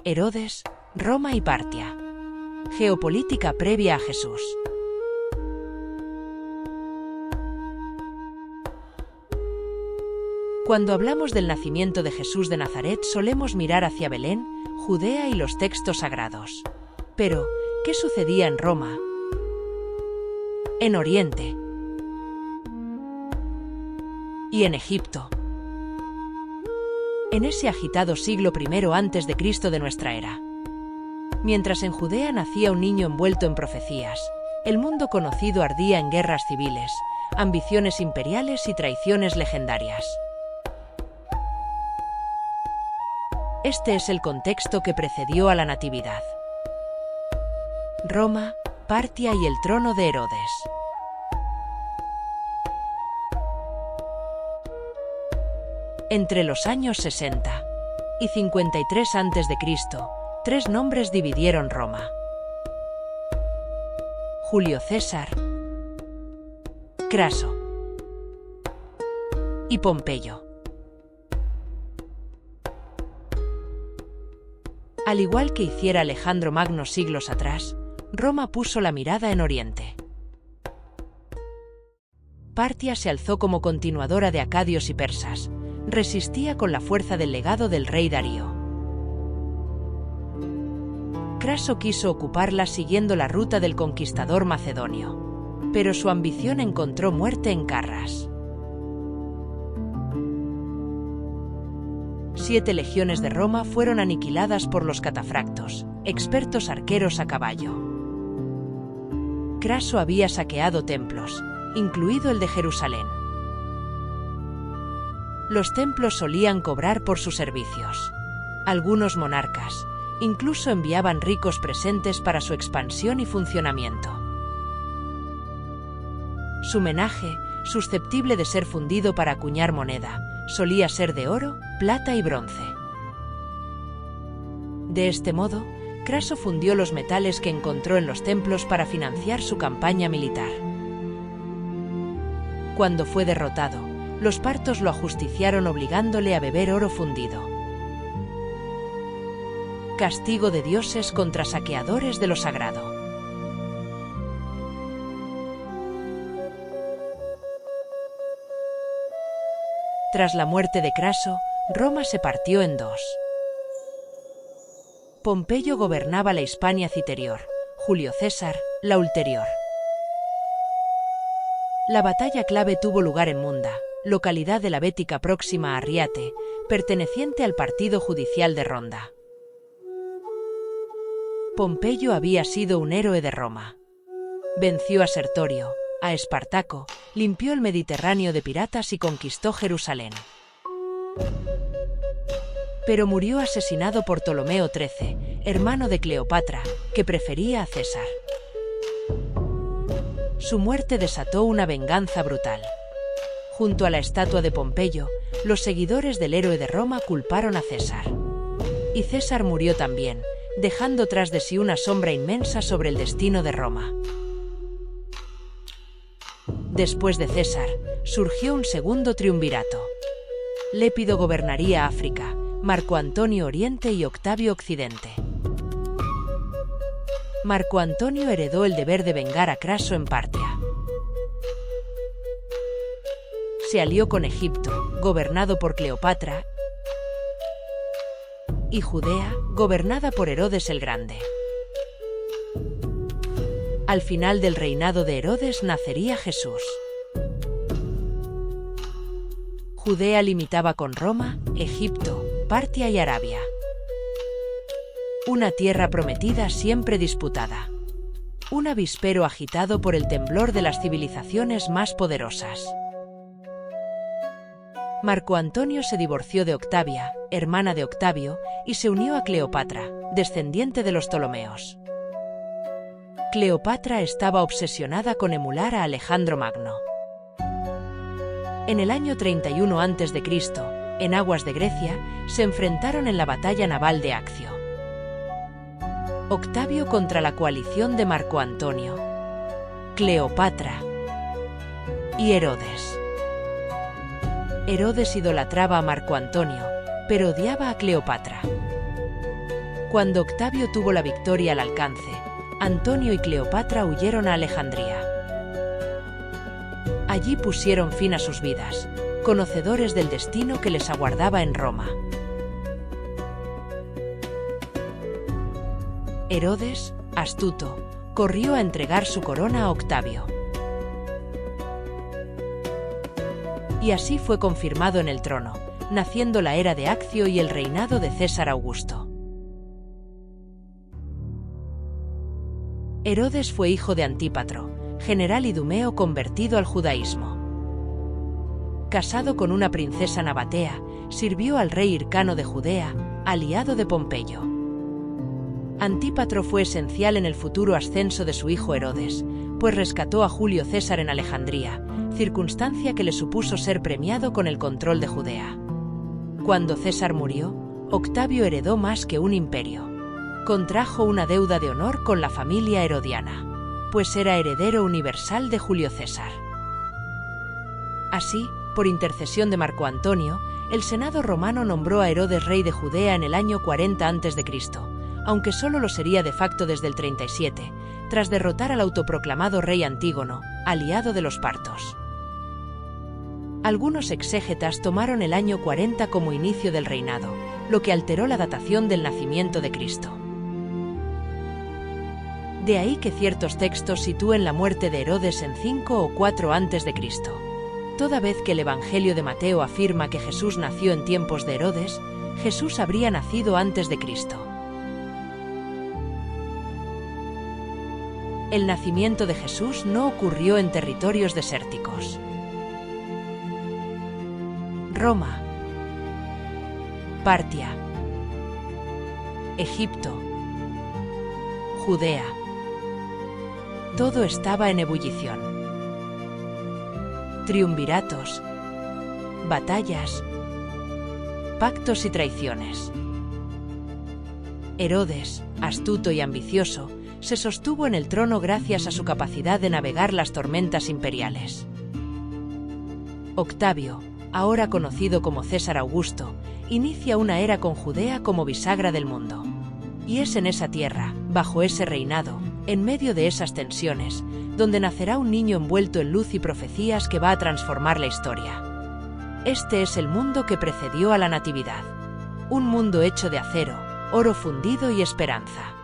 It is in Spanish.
Herodes, Roma y Partia. Geopolítica previa a Jesús. Cuando hablamos del nacimiento de Jesús de Nazaret solemos mirar hacia Belén, Judea y los textos sagrados. Pero, ¿qué sucedía en Roma? En Oriente. Y en Egipto. En ese agitado siglo I a.C. de nuestra era. Mientras en Judea nacía un niño envuelto en profecías, el mundo conocido ardía en guerras civiles, ambiciones imperiales y traiciones legendarias. Este es el contexto que precedió a la Natividad. Roma, Partia y el trono de Herodes. Entre los años 60 y 53 a.C., tres nombres dividieron Roma: Julio César, Craso y Pompeyo. Al igual que hiciera Alejandro Magno siglos atrás, Roma puso la mirada en Oriente. Partia se alzó como continuadora de acadios y persas, resistía con la fuerza del legado del rey Darío. Craso quiso ocuparla siguiendo la ruta del conquistador macedonio, pero su ambición encontró muerte en Carras. 7 legiones de Roma fueron aniquiladas por los catafractos, expertos arqueros a caballo. Craso había saqueado templos, incluido el de Jerusalén. Los templos solían cobrar por sus servicios. Algunos monarcas incluso enviaban ricos presentes para su expansión y funcionamiento. Su menaje, susceptible de ser fundido para acuñar moneda, solía ser de oro, plata y bronce. De este modo, Craso fundió los metales que encontró en los templos para financiar su campaña militar. Cuando fue derrotado, los partos lo ajusticiaron obligándole a beber oro fundido. Castigo de dioses contra saqueadores de lo sagrado. Tras la muerte de Craso, Roma se partió en dos. Pompeyo gobernaba la Hispania Citerior, Julio César, la ulterior. La batalla clave tuvo lugar en Munda, localidad de la Bética próxima a Riate, perteneciente al partido judicial de Ronda. Pompeyo había sido un héroe de Roma. Venció a Sertorio, a Espartaco, limpió el Mediterráneo de piratas y conquistó Jerusalén. Pero murió asesinado por Ptolomeo XIII, hermano de Cleopatra, que prefería a César. Su muerte desató una venganza brutal. Junto a la estatua de Pompeyo, los seguidores del héroe de Roma culparon a César. Y César murió también, dejando tras de sí una sombra inmensa sobre el destino de Roma. Después de César, surgió un segundo triunvirato. Lépido gobernaría África, Marco Antonio Oriente y Octavio Occidente. Marco Antonio heredó el deber de vengar a Craso en Partia. Se alió con Egipto, gobernado por Cleopatra, y Judea, gobernada por Herodes el Grande. Al final del reinado de Herodes nacería Jesús. Judea limitaba con Roma, Egipto, Partia y Arabia. Una tierra prometida siempre disputada. Un avispero agitado por el temblor de las civilizaciones más poderosas. Marco Antonio se divorció de Octavia, hermana de Octavio, y se unió a Cleopatra, descendiente de los Ptolomeos. Cleopatra estaba obsesionada con emular a Alejandro Magno. En el año 31 a.C., en aguas de Grecia, se enfrentaron en la batalla naval de Accio. Octavio contra la coalición de Marco Antonio, Cleopatra y Herodes. Herodes idolatraba a Marco Antonio, pero odiaba a Cleopatra. Cuando Octavio tuvo la victoria al alcance, Antonio y Cleopatra huyeron a Alejandría. Allí pusieron fin a sus vidas, conocedores del destino que les aguardaba en Roma. Herodes, astuto, corrió a entregar su corona a Octavio. Y así fue confirmado en el trono, naciendo la era de Accio y el reinado de César Augusto. Herodes fue hijo de Antípatro, general idumeo convertido al judaísmo. Casado con una princesa nabatea, sirvió al rey Hircano de Judea, aliado de Pompeyo. Antípatro fue esencial en el futuro ascenso de su hijo Herodes, pues rescató a Julio César en Alejandría, circunstancia que le supuso ser premiado con el control de Judea. Cuando César murió, Octavio heredó más que un imperio. Contrajo una deuda de honor con la familia herodiana, pues era heredero universal de Julio César. Así, por intercesión de Marco Antonio, el Senado romano nombró a Herodes rey de Judea en el año 40 a.C., aunque solo lo sería de facto desde el 37, tras derrotar al autoproclamado rey Antígono, aliado de los partos. Algunos exégetas tomaron el año 40 como inicio del reinado, lo que alteró la datación del nacimiento de Cristo. De ahí que ciertos textos sitúen la muerte de Herodes en 5 o 4 a.C., toda vez que el Evangelio de Mateo afirma que Jesús nació en tiempos de Herodes, Jesús habría nacido antes de Cristo. El nacimiento de Jesús no ocurrió en territorios desérticos. Roma, Partia, Egipto, Judea. Todo estaba en ebullición. Triunviratos, batallas, pactos y traiciones. Herodes, astuto y ambicioso, se sostuvo en el trono gracias a su capacidad de navegar las tormentas imperiales. Octavio, ahora conocido como César Augusto, inicia una era con Judea como bisagra del mundo. Y es en esa tierra, bajo ese reinado, en medio de esas tensiones, donde nacerá un niño envuelto en luz y profecías que va a transformar la historia. Este es el mundo que precedió a la Natividad. Un mundo hecho de acero, oro fundido y esperanza.